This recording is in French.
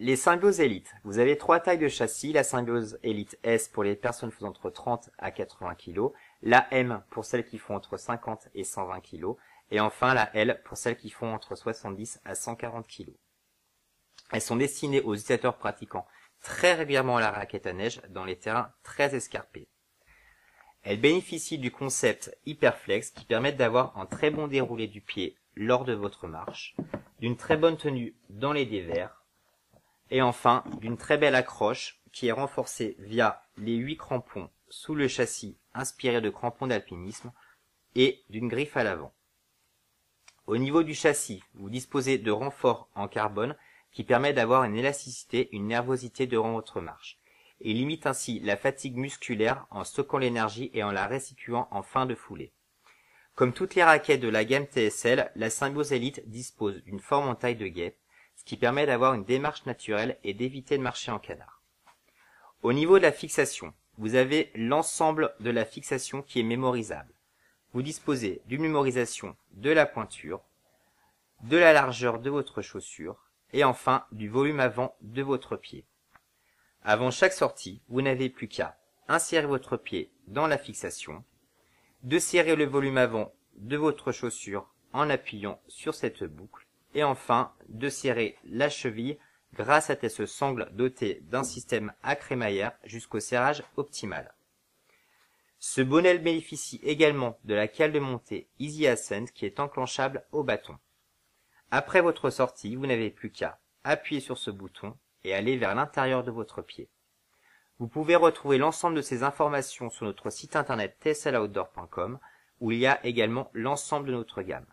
Les Symbiose Elite. Vous avez 3 tailles de châssis. La Symbiose Elite S pour les personnes faisant entre 30 à 80 kg. La M pour celles qui font entre 50 et 120 kg. Et enfin la L pour celles qui font entre 70 à 140 kg. Elles sont destinées aux utilisateurs pratiquant très régulièrement la raquette à neige dans les terrains très escarpés. Elles bénéficient du concept Hyperflex qui permet d'avoir un très bon déroulé du pied lors de votre marche, d'une très bonne tenue dans les dévers, et enfin d'une très belle accroche qui est renforcée via les 8 crampons sous le châssis inspirés de crampons d'alpinisme et d'une griffe à l'avant. Au niveau du châssis, vous disposez de renforts en carbone qui permet d'avoir une élasticité, une nervosité durant votre marche, et limite ainsi la fatigue musculaire en stockant l'énergie et en la restituant en fin de foulée. Comme toutes les raquettes de la gamme TSL, la Symbiose Elite dispose d'une forme en taille de guêpe, ce qui permet d'avoir une démarche naturelle et d'éviter de marcher en canard. Au niveau de la fixation, vous avez l'ensemble de la fixation qui est mémorisable. Vous disposez d'une mémorisation de la pointure, de la largeur de votre chaussure, et enfin du volume avant de votre pied. Avant chaque sortie, vous n'avez plus qu'à insérer votre pied dans la fixation, de serrer le volume avant de votre chaussure en appuyant sur cette boucle, et enfin de serrer la cheville grâce à ce sangle doté d'un système à crémaillère jusqu'au serrage optimal. Ce bonnet bénéficie également de la cale de montée Easy Ascent qui est enclenchable au bâton. Après votre sortie, vous n'avez plus qu'à appuyer sur ce bouton et aller vers l'intérieur de votre pied. Vous pouvez retrouver l'ensemble de ces informations sur notre site internet tsloutdoor.com où il y a également l'ensemble de notre gamme.